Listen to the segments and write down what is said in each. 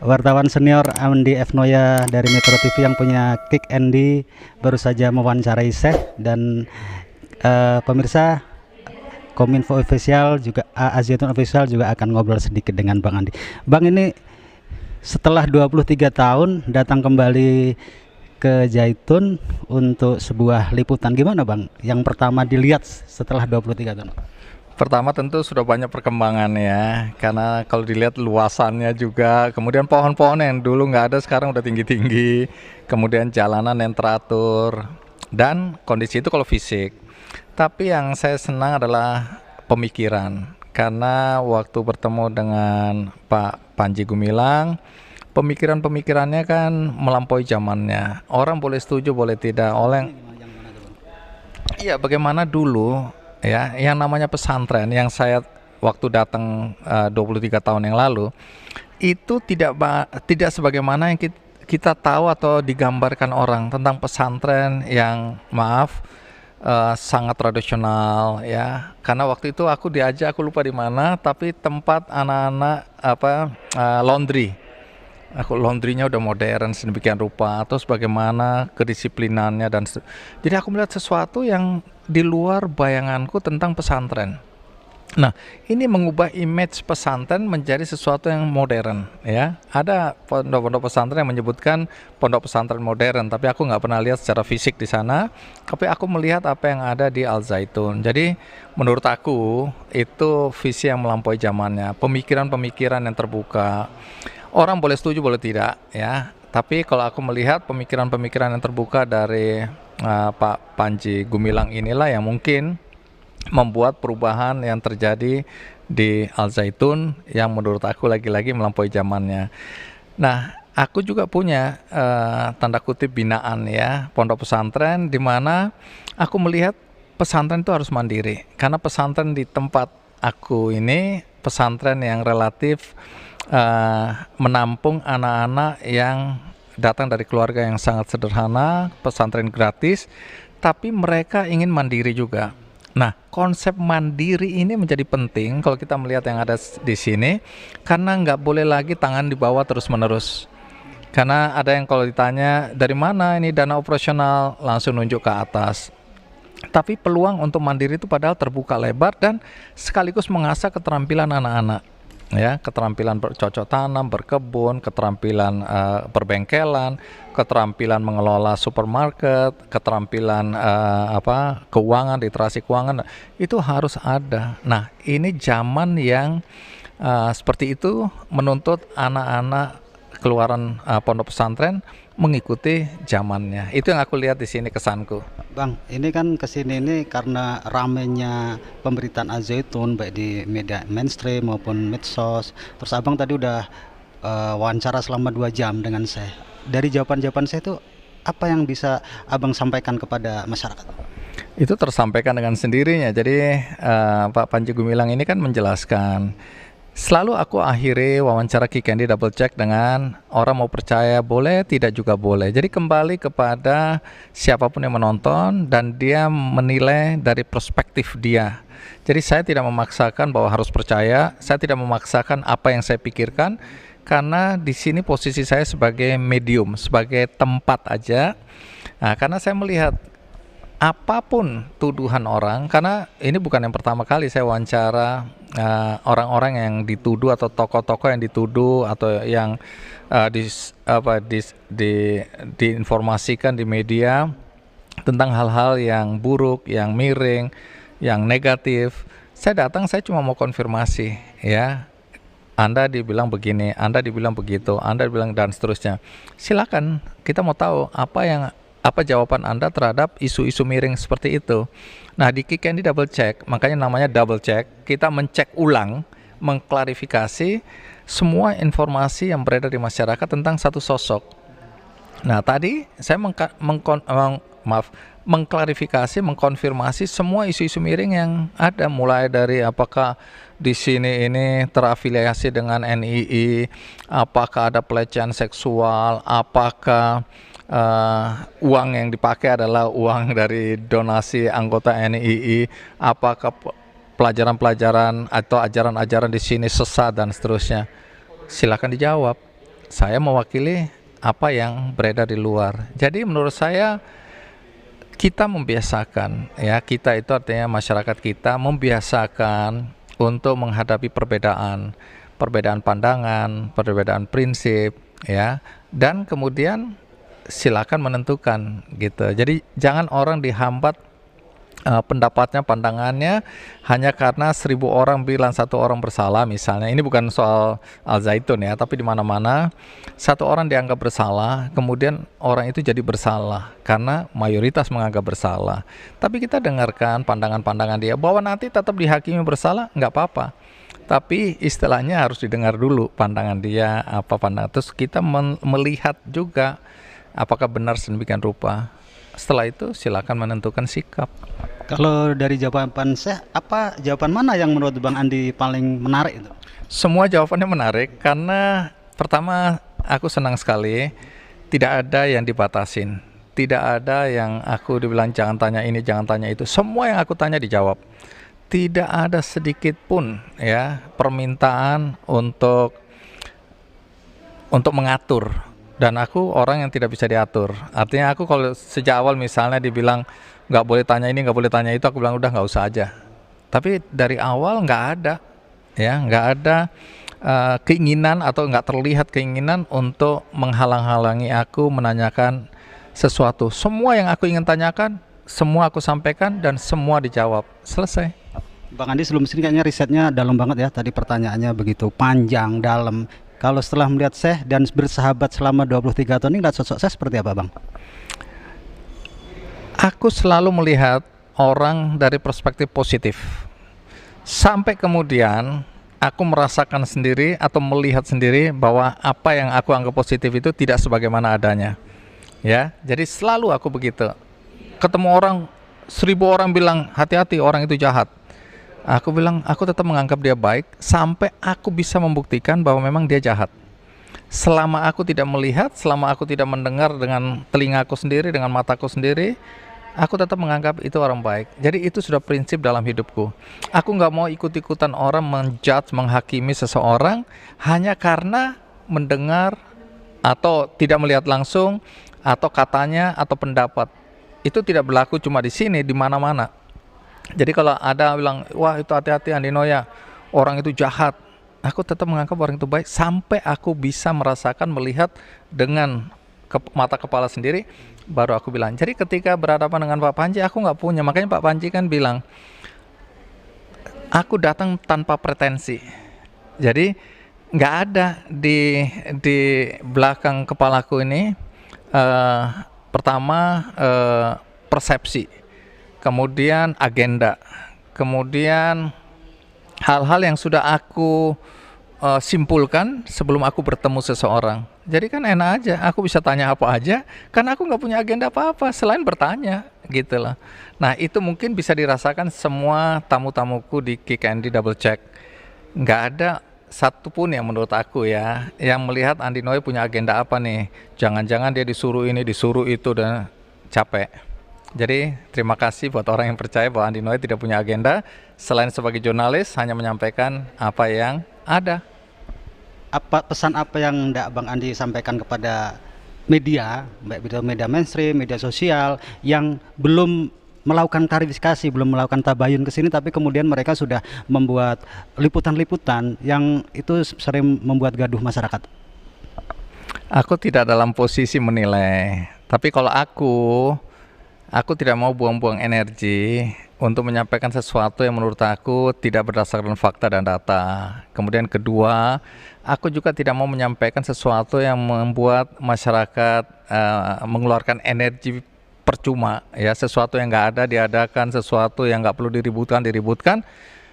wartawan senior Andi F. Noya dari Metro TV yang punya Kick Andy baru saja mewawancarai Syekh dan pemirsa Kominfo Official juga Azzaitun Official juga akan ngobrol sedikit dengan Bang Andi. Bang, ini setelah 23 tahun datang kembali ke Zaitun untuk sebuah liputan, gimana Bang? Yang pertama dilihat setelah 23 tahun. Pertama tentu sudah banyak perkembangan ya, karena kalau dilihat luasannya juga, kemudian pohon-pohon yang dulu nggak ada sekarang udah tinggi-tinggi, kemudian jalanan yang teratur, dan kondisi itu kalau fisik. Tapi yang saya senang adalah pemikiran, karena waktu bertemu dengan Pak Panji Gumilang, pemikiran-pemikirannya kan melampaui zamannya. Orang boleh setuju, boleh tidak. Iya, bagaimana dulu ya, yang namanya pesantren yang saya waktu datang 23 tahun yang lalu itu tidak sebagaimana yang kita tahu atau digambarkan orang tentang pesantren yang maaf sangat tradisional ya. Karena waktu itu aku diajak, aku lupa di mana, tapi tempat anak-anak laundry. Aku laundrynya udah modern sedemikian rupa, atau bagaimana kedisiplinannya jadi aku melihat sesuatu yang di luar bayanganku tentang pesantren. Nah, ini mengubah image pesantren menjadi sesuatu yang modern ya. Ada pondok-pondok pesantren yang menyebutkan pondok pesantren modern, tapi aku nggak pernah lihat secara fisik di sana. Tapi aku melihat apa yang ada di Al Zaitun. Jadi menurut aku itu visi yang melampaui zamannya, pemikiran-pemikiran yang terbuka. Orang boleh setuju boleh tidak ya, tapi kalau aku melihat pemikiran-pemikiran yang terbuka dari Pak Panji Gumilang inilah yang mungkin membuat perubahan yang terjadi di Al Zaitun yang menurut aku lagi-lagi melampaui zamannya. Nah, aku juga punya tanda kutip binaan ya, pondok pesantren di mana aku melihat pesantren itu harus mandiri. Karena pesantren di tempat aku ini pesantren yang relatif menampung anak-anak yang datang dari keluarga yang sangat sederhana, pesantren gratis, tapi mereka ingin mandiri juga. Nah, konsep mandiri ini menjadi penting kalau kita melihat yang ada di sini, karena nggak boleh lagi tangan di bawah terus-menerus. Karena ada yang kalau ditanya dari mana ini dana operasional, langsung nunjuk ke atas. Tapi peluang untuk mandiri itu padahal terbuka lebar dan sekaligus mengasah keterampilan anak-anak. Ya, keterampilan bercocok tanam, berkebun, keterampilan perbengkelan, keterampilan mengelola supermarket, keterampilan keuangan, literasi keuangan, itu harus ada. Nah, ini zaman yang seperti itu menuntut anak-anak keluaran pondok pesantren mengikuti zamannya. Itu yang aku lihat di sini kesanku. Bang, ini kan kesini ini karena ramenya pemberitaan Al-Zaitun baik di media mainstream maupun medsos. Terus abang tadi udah wawancara selama 2 jam dengan saya. Dari jawaban-jawaban saya itu apa yang bisa abang sampaikan kepada masyarakat? Itu tersampaikan dengan sendirinya. Jadi Pak Panji Gumilang ini kan menjelaskan. Selalu aku akhiri wawancara Ki Kendi double check dengan orang mau percaya boleh, tidak juga boleh. Jadi kembali kepada siapapun yang menonton dan dia menilai dari perspektif dia. Jadi saya tidak memaksakan bahwa harus percaya, saya tidak memaksakan apa yang saya pikirkan, karena di sini posisi saya sebagai medium, sebagai tempat aja. Nah, karena saya melihat apapun tuduhan orang, karena ini bukan yang pertama kali saya wawancara orang-orang yang dituduh atau tokoh-tokoh yang dituduh atau yang diinformasikan di media tentang hal-hal yang buruk, yang miring, yang negatif. Saya datang, saya cuma mau konfirmasi ya. Anda dibilang begini, Anda dibilang begitu, Anda bilang dan seterusnya. Silakan, kita mau tahu apa jawaban Anda terhadap isu-isu miring seperti itu. Nah, di Kick Andy double check, makanya namanya double check. Kita mencek ulang, mengklarifikasi semua informasi yang beredar di masyarakat tentang satu sosok. Nah, tadi saya mengklarifikasi, mengkonfirmasi semua isu-isu miring yang ada, mulai dari apakah di sini ini terafiliasi dengan NII, apakah ada pelecehan seksual, apakah uang yang dipakai adalah uang dari donasi anggota NII, apakah pelajaran-pelajaran atau ajaran-ajaran di sini sesat dan seterusnya. Silakan dijawab. saya mewakili apa yang beredar di luar. Jadi menurut saya kita membiasakan, ya, kita itu artinya masyarakat kita membiasakan untuk menghadapi perbedaan pandangan, perbedaan prinsip, ya, dan kemudian silakan menentukan gitu. Jadi jangan orang dihambat pendapatnya, pandangannya hanya karena 1.000 orang bilang satu orang bersalah misalnya. Ini bukan soal Al Zaitun ya, tapi di mana-mana satu orang dianggap bersalah, kemudian orang itu jadi bersalah karena mayoritas menganggap bersalah. Tapi kita dengarkan pandangan-pandangan dia, bahwa nanti tetap dihakimi bersalah, nggak apa-apa. Tapi istilahnya harus didengar dulu pandangan dia, apa pandangan. Terus kita melihat juga apakah benar sedemikian rupa. Setelah itu silakan menentukan sikap. Kalau dari jawaban saya, apa jawaban mana yang menurut Bang Andi paling menarik itu? Semua jawabannya menarik karena pertama aku senang sekali tidak ada yang dibatasin. Tidak ada yang aku dibilang jangan tanya ini, jangan tanya itu. Semua yang aku tanya dijawab. Tidak ada sedikit pun ya permintaan untuk mengatur. Dan aku orang yang tidak bisa diatur. Artinya aku kalau sejak awal misalnya dibilang nggak boleh tanya ini, nggak boleh tanya itu, aku bilang udah nggak usah aja. Tapi dari awal nggak ada, ya nggak ada keinginan atau nggak terlihat keinginan untuk menghalang-halangi aku menanyakan sesuatu. Semua yang aku ingin tanyakan, semua aku sampaikan dan semua dijawab. Selesai. Bang Andi sebelum sini kayaknya risetnya dalam banget ya. Tadi pertanyaannya begitu panjang, dalam. Kalau setelah melihat Syekh dan bersahabat selama 23 tahun ini, ngeliat sosok Syekh seperti apa, Bang? Aku selalu melihat orang dari perspektif positif. Sampai kemudian aku merasakan sendiri atau melihat sendiri bahwa apa yang aku anggap positif itu tidak sebagaimana adanya. Ya, jadi selalu aku begitu. Ketemu orang, 1.000 orang bilang hati-hati orang itu jahat. Aku bilang aku tetap menganggap dia baik sampai aku bisa membuktikan bahwa memang dia jahat. Selama aku tidak melihat, selama aku tidak mendengar dengan telingaku sendiri, dengan mataku sendiri, aku tetap menganggap itu orang baik. Jadi itu sudah prinsip dalam hidupku. Aku nggak mau ikut-ikutan orang menjudge, menghakimi seseorang hanya karena mendengar atau tidak melihat langsung atau katanya atau pendapat. Itu tidak berlaku cuma di sini, di mana-mana. Jadi kalau ada bilang, wah itu hati-hati Andi Noya, orang itu jahat, aku tetap menganggap orang itu baik sampai aku bisa merasakan, melihat dengan mata kepala sendiri, baru aku bilang. Jadi ketika berhadapan dengan Pak Panji, aku nggak punya, makanya Pak Panji kan bilang, aku datang tanpa pretensi. Jadi nggak ada di belakang kepalaku ini pertama persepsi, kemudian agenda, kemudian hal-hal yang sudah aku simpulkan sebelum aku bertemu seseorang. Jadi kan enak aja, aku bisa tanya apa aja, karena aku nggak punya agenda apa-apa selain bertanya, gitu loh. Nah itu mungkin bisa dirasakan semua tamu-tamuku di Kick Andy Double Check. Nggak ada satupun yang menurut aku ya, yang melihat Andi Noe punya agenda apa nih. Jangan-jangan dia disuruh ini, disuruh itu, dan capek. Jadi terima kasih buat orang yang percaya bahwa Andi Noe tidak punya agenda selain sebagai jurnalis hanya menyampaikan apa yang ada. Apa pesan apa yang Bang Andi sampaikan kepada media, baik media mainstream, media sosial yang belum melakukan klarifikasi, belum melakukan tabayun ke sini, tapi kemudian mereka sudah membuat liputan-liputan yang itu sering membuat gaduh masyarakat? Aku tidak dalam posisi menilai, tapi kalau aku tidak mau buang-buang energi untuk menyampaikan sesuatu yang menurut aku tidak berdasarkan fakta dan data. Kemudian kedua, aku juga tidak mau menyampaikan sesuatu yang membuat masyarakat mengeluarkan energi percuma, ya, sesuatu yang nggak ada diadakan, sesuatu yang nggak perlu diributkan,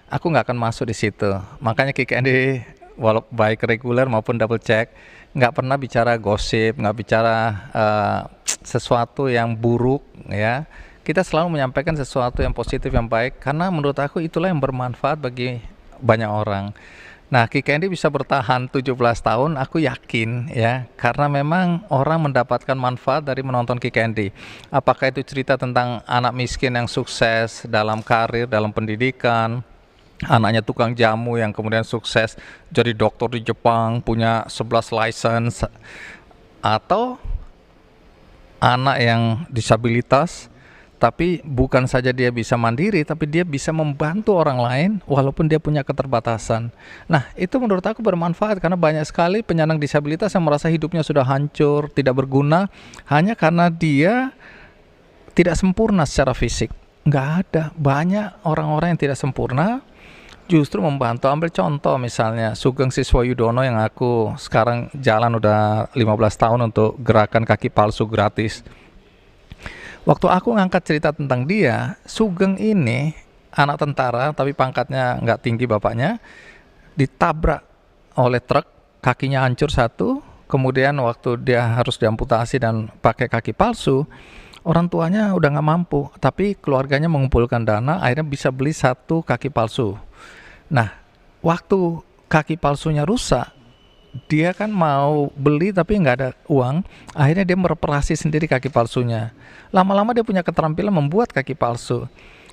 aku nggak akan masuk di situ. Makanya Kick Andy, walau baik reguler maupun double check, nggak pernah bicara gosip, nggak bicara sesuatu yang buruk, ya. Kita selalu menyampaikan sesuatu yang positif, yang baik, karena menurut aku itulah yang bermanfaat bagi banyak orang. Nah, Kick Andy bisa bertahan 17 tahun, aku yakin ya, karena memang orang mendapatkan manfaat dari menonton Kick Andy. Apakah itu cerita tentang anak miskin yang sukses dalam karir, dalam pendidikan, anaknya tukang jamu yang kemudian sukses jadi dokter di Jepang, punya 11 license, atau anak yang disabilitas tapi bukan saja dia bisa mandiri, tapi dia bisa membantu orang lain walaupun dia punya keterbatasan. Nah, itu menurut aku bermanfaat karena banyak sekali penyandang disabilitas yang merasa hidupnya sudah hancur, tidak berguna, hanya karena dia tidak sempurna secara fisik. Nggak ada. Banyak orang-orang yang tidak sempurna justru membantu. Ambil contoh misalnya Sugeng Siswayudono yang aku sekarang jalan udah 15 tahun untuk gerakan kaki palsu gratis. Waktu aku ngangkat cerita tentang dia, Sugeng ini anak tentara tapi pangkatnya nggak tinggi bapaknya, ditabrak oleh truk, kakinya hancur satu, kemudian waktu dia harus diamputasi dan pakai kaki palsu, orang tuanya udah nggak mampu, tapi keluarganya mengumpulkan dana, akhirnya bisa beli satu kaki palsu. Nah, waktu kaki palsunya rusak, dia kan mau beli tapi nggak ada uang, akhirnya dia mereparasi sendiri kaki palsunya. Lama-lama dia punya keterampilan membuat kaki palsu.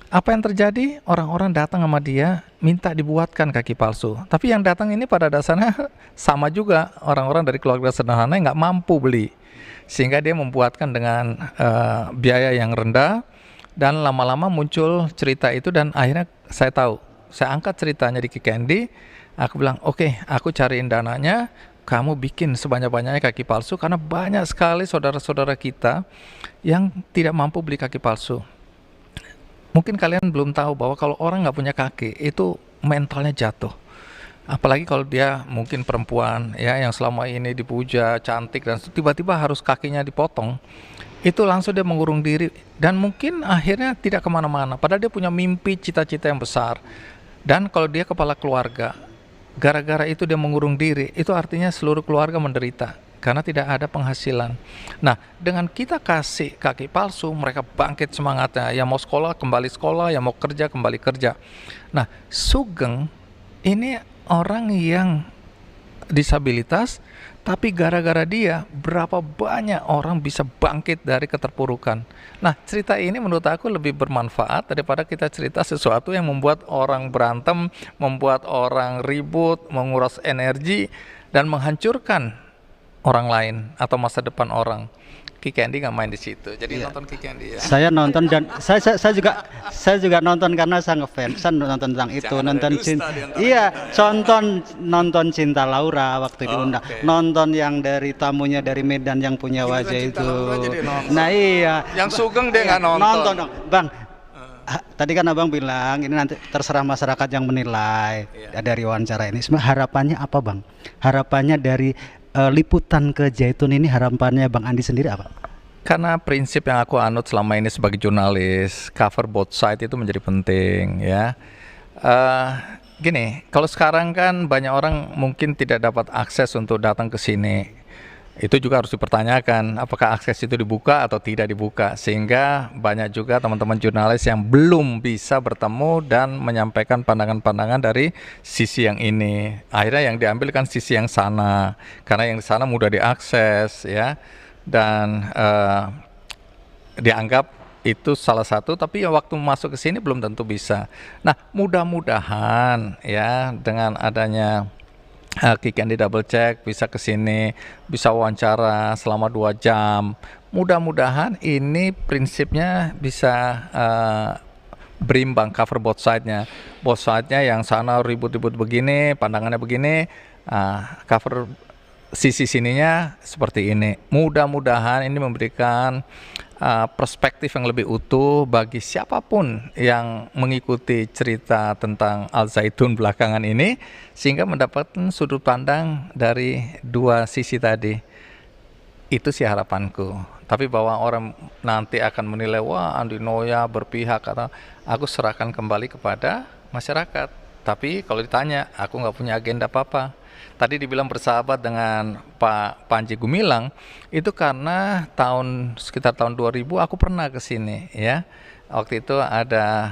Apa yang terjadi? Orang-orang datang sama dia minta dibuatkan kaki palsu. Tapi yang datang ini pada dasarnya sama juga, orang-orang dari keluarga sederhana yang nggak mampu beli. Sehingga dia membuatkan dengan biaya yang rendah, dan lama-lama muncul cerita itu dan akhirnya saya tahu. Saya angkat ceritanya di Kick Andy. Aku bilang, oke, aku cariin dananya, kamu bikin sebanyak-banyaknya kaki palsu, karena banyak sekali saudara-saudara kita yang tidak mampu beli kaki palsu. Mungkin kalian belum tahu bahwa kalau orang nggak punya kaki, itu mentalnya jatuh. Apalagi kalau dia mungkin perempuan ya yang selama ini dipuja, cantik, dan tiba-tiba harus kakinya dipotong. Itu langsung dia mengurung diri, dan mungkin akhirnya tidak kemana-mana. Padahal dia punya mimpi, cita-cita yang besar. Dan kalau dia kepala keluarga, gara-gara itu dia mengurung diri, itu artinya seluruh keluarga menderita karena tidak ada penghasilan. Nah, dengan kita kasih kaki palsu, mereka bangkit semangatnya. Yang mau sekolah, yang mau kerja kembali kerja. Nah, Sugeng ini orang yang disabilitas, tapi gara-gara dia berapa banyak orang bisa bangkit dari keterpurukan. Nah, cerita ini menurut aku lebih bermanfaat daripada kita cerita sesuatu yang membuat orang berantem, membuat orang ribut, menguras energi, dan menghancurkan orang lain atau masa depan orang. Kick Andy nggak main di situ, jadi nonton Kick Andy ya. Saya nonton dan saya juga nonton karena saya ngefans. Saya nonton tentang itu, nonton nonton Cinta Laura waktu diundang, nonton yang dari tamunya dari Medan yang punya wajah itu. Nah iya, yang Sugeng dia nggak nonton. Nonton dong, Bang. Tadi kan abang bilang ini nanti terserah masyarakat yang menilai dari wawancara ini. Sebenarnya harapannya apa, Bang? Harapannya dari liputan ke Zaitun ini, harapannya Bang Andi sendiri apa? Karena prinsip yang aku anut selama ini sebagai jurnalis, cover both side itu menjadi penting ya. Gini, kalau sekarang kan banyak orang mungkin tidak dapat akses untuk datang ke sini. Itu juga harus dipertanyakan apakah akses itu dibuka atau tidak dibuka, sehingga banyak juga teman-teman jurnalis yang belum bisa bertemu dan menyampaikan pandangan-pandangan dari sisi yang ini. Akhirnya yang diambil kan sisi yang sana, karena yang di sana mudah diakses ya, dan dianggap itu salah satu, tapi ya waktu masuk ke sini belum tentu bisa. Nah, mudah-mudahan ya dengan adanya Kick Andy Double Check bisa ke sini, bisa wawancara selama 2 jam. Mudah-mudahan ini prinsipnya bisa berimbang, cover both side-nya. Both side-nya yang sana ribut-ribut begini, pandangannya begini, cover sisi sininya seperti ini. Mudah-mudahan ini memberikan perspektif yang lebih utuh bagi siapapun yang mengikuti cerita tentang Al Zaitun belakangan ini, sehingga mendapatkan sudut pandang dari dua sisi tadi. Itu sih harapanku. Tapi bahwa orang nanti akan menilai, wah Andi Noya berpihak, atau aku serahkan kembali kepada masyarakat. Tapi kalau ditanya, aku nggak punya agenda apa-apa. Tadi dibilang bersahabat dengan Pak Panji Gumilang, itu karena sekitar tahun 2000 aku pernah ke sini ya. Waktu itu ada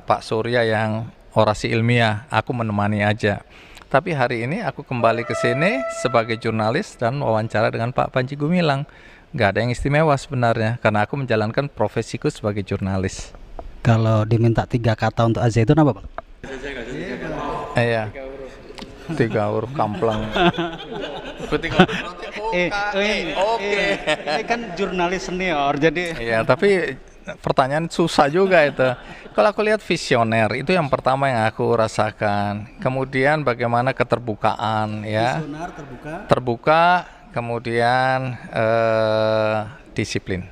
Pak Surya yang orasi ilmiah, aku menemani aja. Tapi hari ini aku kembali ke sini sebagai jurnalis dan wawancara dengan Pak Panji Gumilang. Nggak ada yang istimewa sebenarnya, karena aku menjalankan profesiku sebagai jurnalis. Kalau diminta 3 kata untuk Al Zaitun apa, Bang? Iya. 3 huruf kamplang. Oke. Ini kan jurnalis senior, jadi Iya, tapi pertanyaan susah juga itu. Kalau aku lihat visioner, itu yang pertama yang aku rasakan. Kemudian bagaimana keterbukaan, ya. visioner terbuka. Terbuka, kemudian disiplin.